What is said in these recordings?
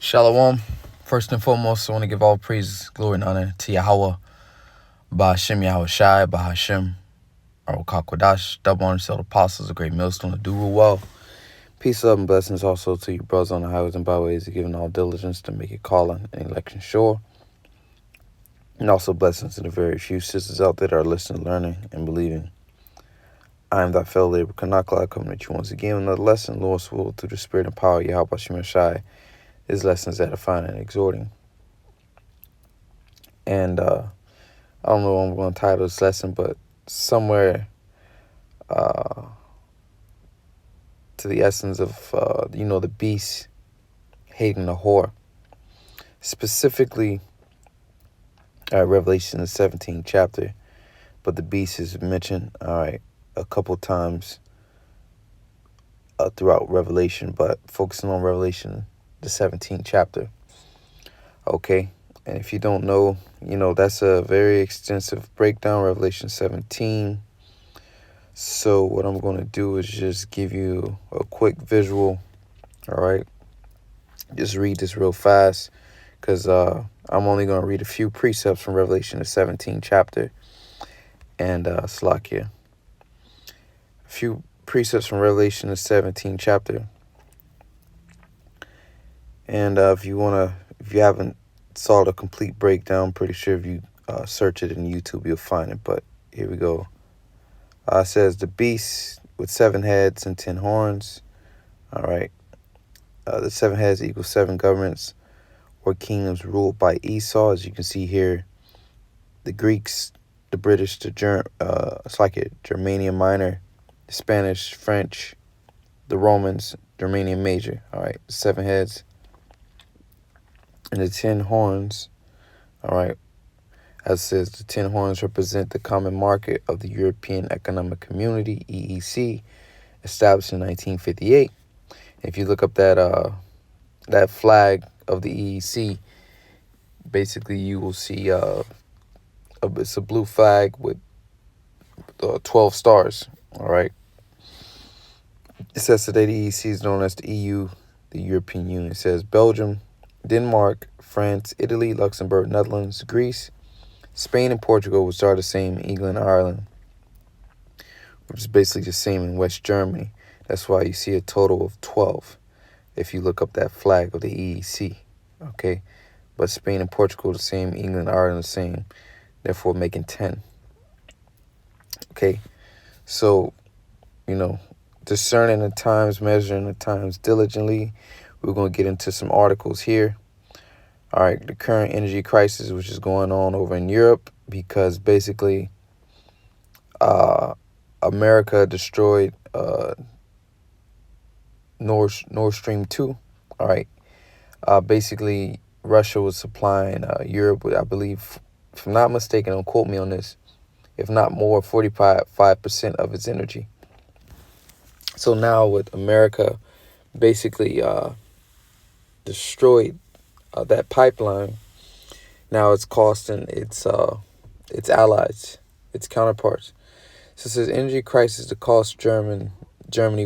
Shalom. First and foremost, I want to give all praise, glory, and honor to Yahweh, Bahashem Yahweh Shai, Bahashem, Arokakwadash, double honor to all the apostles, a great millstone to do well. Peace, love, and blessings also to you brothers on the highways and byways, giving all diligence to make it calling and election sure. And also blessings to the very few sisters out there that are listening, learning, and believing. I am thy fellow laborer, Kanakla, coming at you once again with another lesson, Lord's will, through the spirit and power of Yahweh Hashem Shai. His lessons edifying and exhorting. And I don't know what I'm going to title this lesson, but somewhere to the essence of, the beast hating the whore. Specifically, Revelation, the 17th chapter. But the beast is mentioned, a couple times throughout Revelation, but focusing on Revelation, the 17th chapter. Okay. And if you don't know, that's a very extensive breakdown, Revelation 17. So what I'm going to do is just give you a quick visual, all right? Just read this real fast because I'm only going to read a few precepts from Revelation, the 17th chapter. And Slakia. A few precepts from Revelation, the 17th chapter. And if you haven't saw the complete breakdown, pretty sure if you search it in YouTube, you'll find it. But here we go. It says, the beast with 7 heads and 10 horns. All right. The 7 heads equals 7 governments or kingdoms ruled by Esau. As you can see here, the Greeks, the British, it's like a Germanium Minor, the Spanish, French, the Romans, Germanium Major. All right. 7 heads. And the 10 horns, all right, as it says, the 10 horns represent the common market of the European Economic Community, EEC, established in 1958. If you look up that flag of the EEC, basically you will see it's a blue flag with 12 stars, all right. It says today the EEC is known as the EU, the European Union. It says Belgium, Denmark, France, Italy, Luxembourg, Netherlands, Greece, Spain, and Portugal would start the same. England, Ireland, which is basically the same in West Germany. That's why you see a total of 12 if you look up that flag of the EEC. Okay, but Spain and Portugal the same, England, Ireland the same, therefore making 10. Okay, so discerning the times, measuring the times diligently. We're going to get into some articles here. All right, the current energy crisis, which is going on over in Europe, because basically America destroyed Nord Stream 2. All right. Basically, Russia was supplying Europe with, I believe, if I'm not mistaken, don't quote me on this, if not more, 45% of its energy. So now with America basically destroyed that pipeline, now it's costing its allies, its counterparts. So it says energy crisis to cost Germany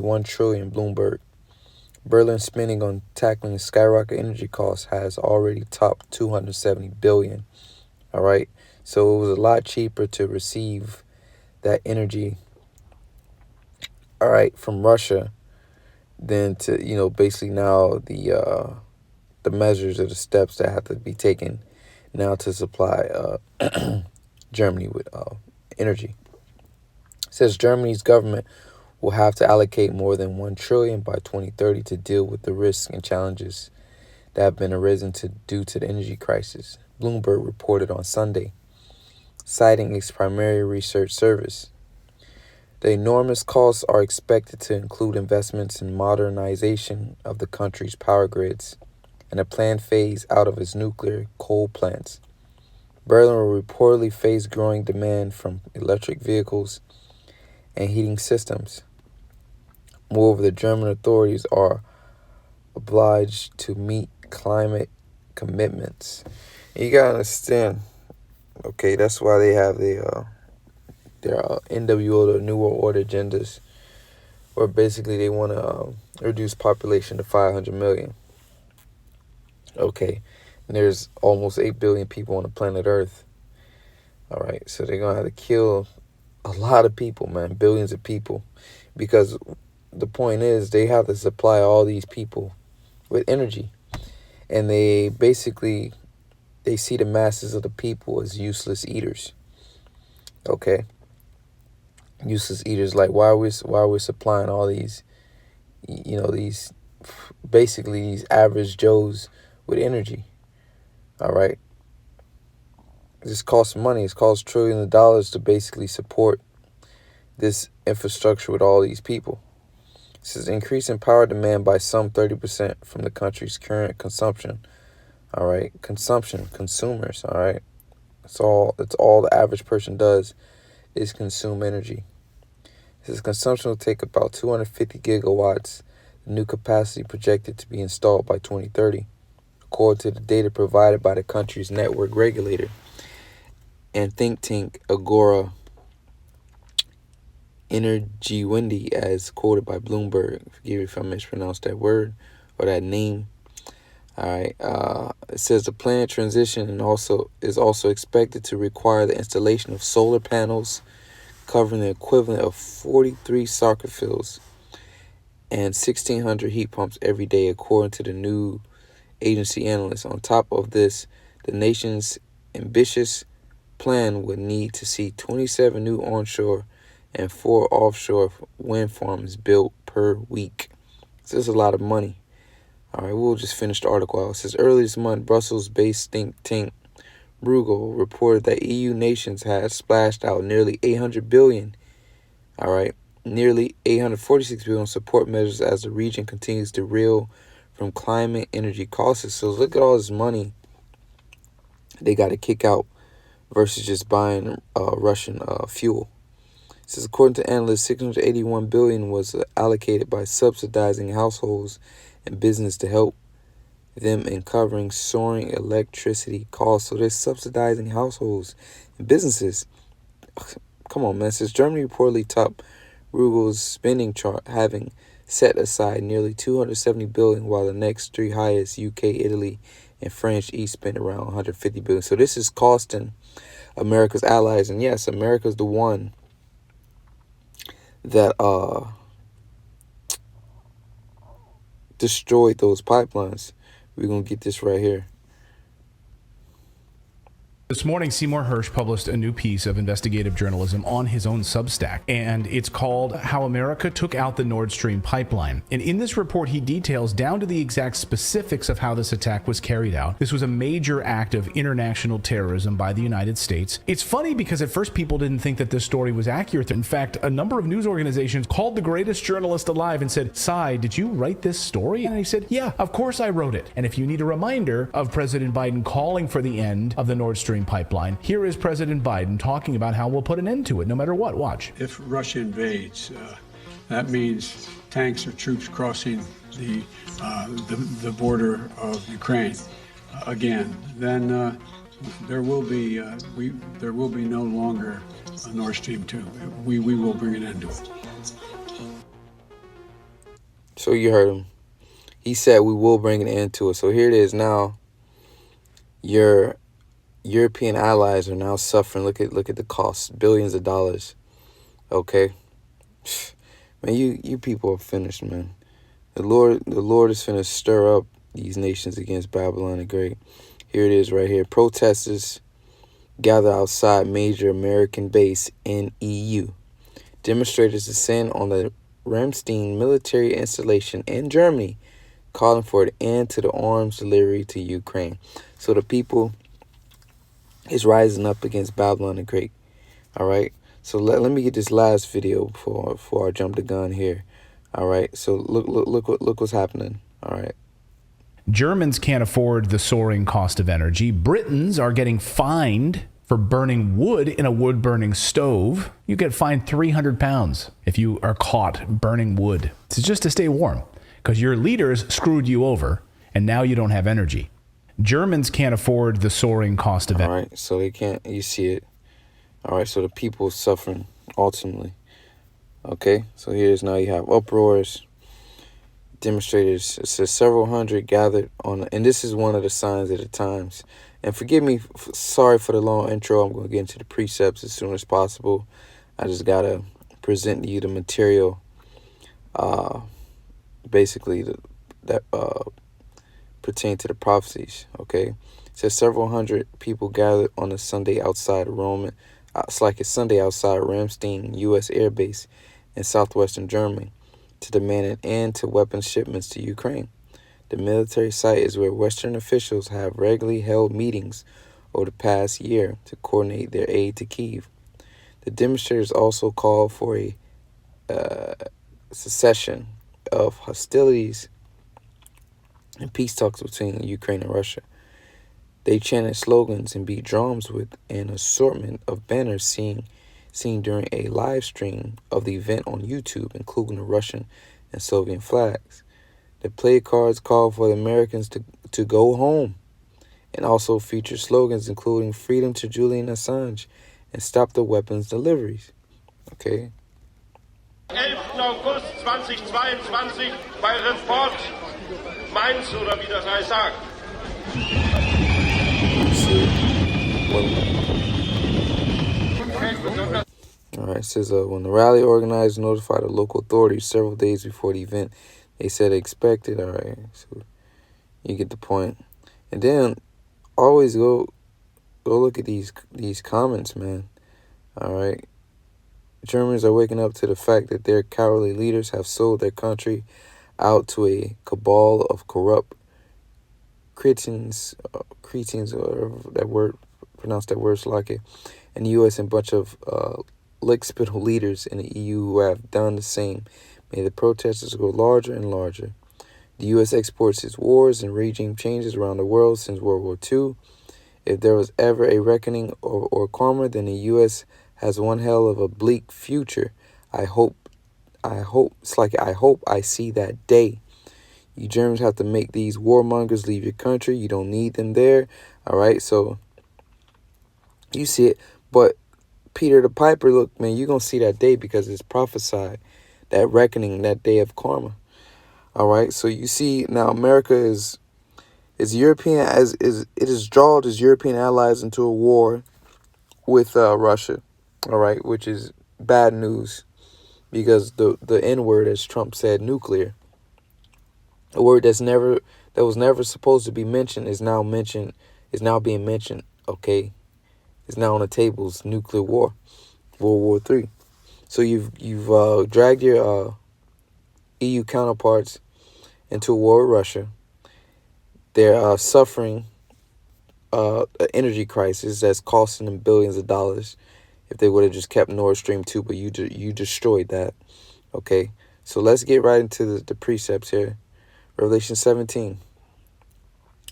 1 trillion, Bloomberg. Berlin's spending on tackling skyrocket energy costs has already topped 270 billion. All right. So it was a lot cheaper to receive that energy, all right, from Russia than to, basically now the measures or the steps that have to be taken now to supply Germany with energy. It says Germany's government will have to allocate more than 1 trillion by 2030 to deal with the risks and challenges that have been arisen due to the energy crisis, Bloomberg reported on Sunday, citing its primary research service. The enormous costs are expected to include investments in modernization of the country's power grids and a planned phase out of its nuclear coal plants. Berlin will reportedly face growing demand from electric vehicles and heating systems. Moreover, the German authorities are obliged to meet climate commitments. And you gotta understand, okay, that's why they have their NWO, the New World Order agendas, where basically they want to reduce population to 500 million. Okay, and there's almost 8 billion people on the planet Earth. All right, so they're gonna have to kill a lot of people, man, billions of people, because the point is they have to supply all these people with energy, and they basically they see the masses of the people as useless eaters. Okay, useless eaters. Like, why are we supplying all these, these basically these average Joes with energy? All right, this costs money. It costs trillions of dollars to basically support this infrastructure with all these people. This is increasing power demand by some 30% from the country's current consumption. All right, consumers. All right, that's all the average person does is consume energy. This consumption will take about 250 gigawatts, the new capacity projected to be installed by 2030, according to the data provided by the country's network regulator and think tank Agora Energy Windy, as quoted by Bloomberg. Forgive me if I mispronounced that word or that name. All right. It says the planned transition is also expected to require the installation of solar panels covering the equivalent of 43 soccer fields and 1,600 heat pumps every day, according to the new agency analysts. On top of this, the nation's ambitious plan would need to see 27 new onshore and 4 offshore wind farms built per week. So this is a lot of money. All right, we'll just finish the article out. It says earlier this month, Brussels-based think tank Bruegel reported that EU nations had splashed out nearly 800 billion. All right, nearly 846 billion support measures as the region continues to reel from climate energy costs. So look at all this money they got to kick out versus just buying Russian fuel. It says according to analysts, 681 billion was allocated by subsidizing households and business to help them in covering soaring electricity costs. So they're subsidizing households and businesses. Come on, man. It says Germany reportedly topped Bruegel's spending chart, having set aside nearly 270 billion, while the next three highest, UK, Italy, and France, each spent around 150 billion. So this is costing America's allies, and yes, America's the one that destroyed those pipelines. We're gonna get this right here. This morning, Seymour Hersh published a new piece of investigative journalism on his own Substack, and it's called How America Took Out the Nord Stream Pipeline. And in this report, he details down to the exact specifics of how this attack was carried out. This was a major act of international terrorism by the United States. It's funny because at first people didn't think that this story was accurate. In fact, a number of news organizations called the greatest journalist alive and said, "Cy, did you write this story?" And he said, "Yeah, of course I wrote it." And if you need a reminder of President Biden calling for the end of the Nord Stream pipeline, here is President Biden talking about how we'll put an end to it no matter what. Watch. If Russia invades, that means tanks or troops crossing the border of Ukraine again. Then there will be no longer a Nord Stream 2. We will bring an end to it. So you heard him. He said we will bring an end to it. So here it is now. Your European allies are now suffering. Look at the cost, billions of dollars. Okay, man, you people are finished, man. The Lord is finna stir up these nations against Babylon the Great. Here it is right here. Protesters gather outside major American base in EU. Demonstrators descend on the Ramstein military installation in Germany, calling for an end to the arms delivery to Ukraine. So the people is rising up against Babylon the Great. All right. So let me get this last video before I jump the gun here. All right. So look what's happening. All right. Germans can't afford the soaring cost of energy. Britons are getting fined for burning wood in a wood-burning stove. You get fined 300 pounds if you are caught burning wood. It's just to stay warm because your leaders screwed you over and now you don't have energy. Germans can't afford the soaring cost of energy. All right, so they can't, you see it. All right, so the people suffering ultimately. Okay, so here's now you have uproars. Demonstrators, it says several hundred gathered on, and this is one of the signs of the times. And forgive me, sorry for the long intro. I'm going to get into the precepts as soon as possible. I just got to present you the material, basically, that pertain to the prophecies, okay? It says several hundred people gathered on a Sunday outside Roman, it's like a Sunday outside Ramstein U.S. Air Base in southwestern Germany to demand an end to weapons shipments to Ukraine. The military site is where Western officials have regularly held meetings over the past year to coordinate their aid to Kyiv. The demonstrators also called for a cessation of hostilities and peace talks between Ukraine and Russia. They chanted slogans and beat drums with an assortment of banners seen during a live stream of the event on YouTube, including the Russian and Soviet flags. The play cards called for the Americans to go home and also featured slogans including freedom to Julian Assange and stop the weapons deliveries. Okay. 11. August 2022 bei Report Mainz oder wie das heißt sagt. All right, it says when the rally organizers notified the local authorities several days before the event, they said they expected. All right, so you get the point. And then always go look at these comments, man. All right, Germans are waking up to the fact that their cowardly leaders have sold their country out to a cabal of corrupt cretins, or that word, pronounce that word like it, and the U.S. and a bunch of lick-spittle leaders in the EU who have done the same. May the protesters grow larger and larger. The U.S. exports its wars and regime changes around the world since World War II. If there was ever a reckoning or karma, then the U.S. has one hell of a bleak future. I hope I see that day. You Germans have to make these warmongers leave your country. You don't need them there. All right, so you see it. But Peter the Piper, look, man, you're going to see that day because it's prophesied, that reckoning, that day of karma. All right, so you see now America is European, it has drawn its European allies into a war with Russia. All right, which is bad news because the N-word, as Trump said, nuclear, a word that was never supposed to be mentioned is now being mentioned. Okay, it's now on the tables. Nuclear war, World War III. So you've dragged your EU counterparts into a war with Russia. They're suffering an energy crisis that's costing them billions of dollars. If they would have just kept Nord Stream 2, but you destroyed that. Okay, so let's get right into the precepts here. Revelation 17.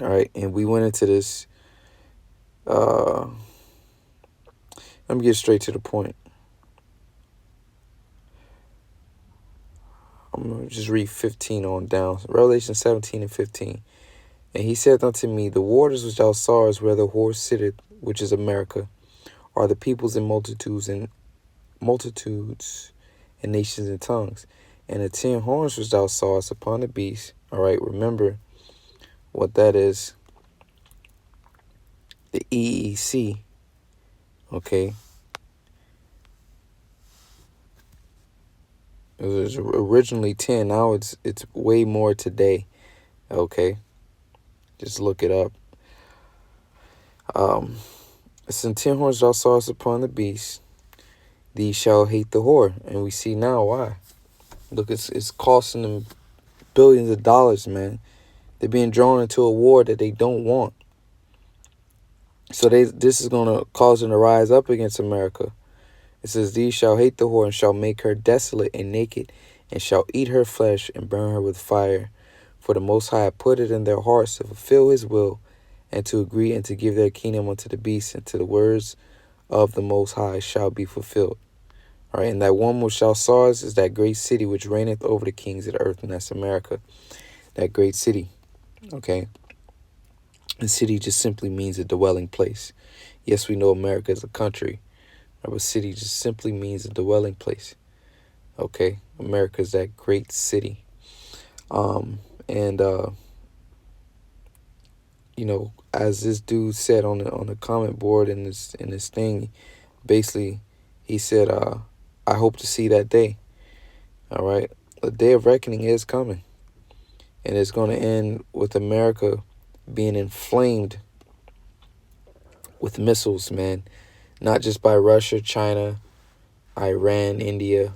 All right, and we went into this. Let me get straight to the point. I'm going to just read 15 on down. Revelation 17 and 15. And he said unto me, the waters which thou sawest where the horse sitteth, which is America, are the peoples and multitudes and nations and tongues. And the 10 horns which thou sawest upon the beast. All right, remember what that is. The EEC. Okay. It was originally 10. Now it's way more today. Okay. Just look it up. It's in 10 horns thou sawest upon the beast. These shall hate the whore. And we see now why. Look, it's costing them billions of dollars, man. They're being drawn into a war that they don't want. So this is going to cause them to rise up against America. It says, these shall hate the whore and shall make her desolate and naked and shall eat her flesh and burn her with fire. For the Most High put it in their hearts to fulfill his will and to agree and to give their kingdom unto the beast, and to the words of the Most High shall be fulfilled. All right, and that one which thou sawest is that great city which reigneth over the kings of the earth, and that's America. That great city, okay? The city just simply means a dwelling place. Yes, we know America is a country, but city just simply means a dwelling place, okay? America is that great city. And you know, as this dude said on the comment board in this thing, basically he said, I hope to see that day. All right, the day of reckoning is coming, and it's going to end with America being inflamed with missiles, man. Not just by Russia, China, Iran, India,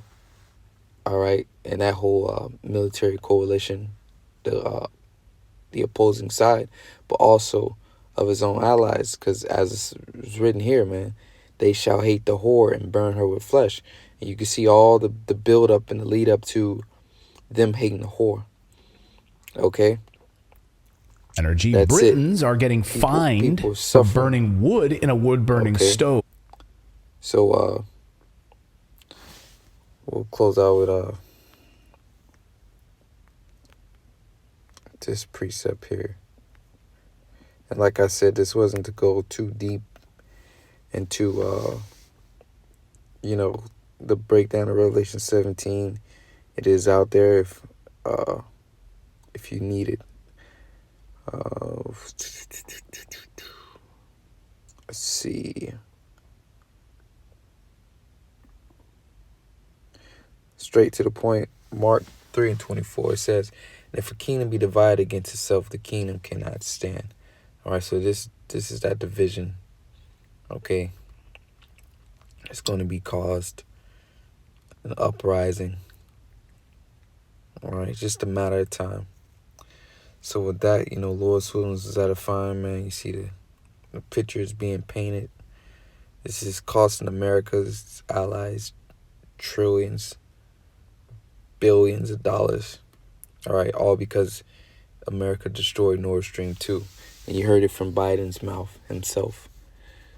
all right, and that whole military coalition, the opposing side, but also of his own allies, because as it's written here, man, they shall hate the whore and burn her with flesh. And you can see all the build up and the lead up to them hating the whore. Okay? Energy. That's Britons it. are getting fined people for suffering. burning wood in a wood-burning Okay. stove. So we'll close out with this precept here. And like I said, this wasn't to go too deep into you know, the breakdown of Revelation 17. It is out there if you need it. Let's see. Straight to the point. Mark 3:24. It says, "If a kingdom be divided against itself, the kingdom cannot stand." All right. So this is that division. Okay. It's going to be caused an uprising. All right. It's just a matter of time. So with that, you know, Lord's Williams is edifying, man. You see the pictures being painted. This is costing America's allies trillions, billions of dollars. All right, all because America destroyed Nord Stream 2. And you heard it from Biden's mouth himself.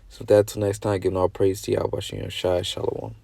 So that's till next time, giving all praise to Yahweh Shem Shai Shalom.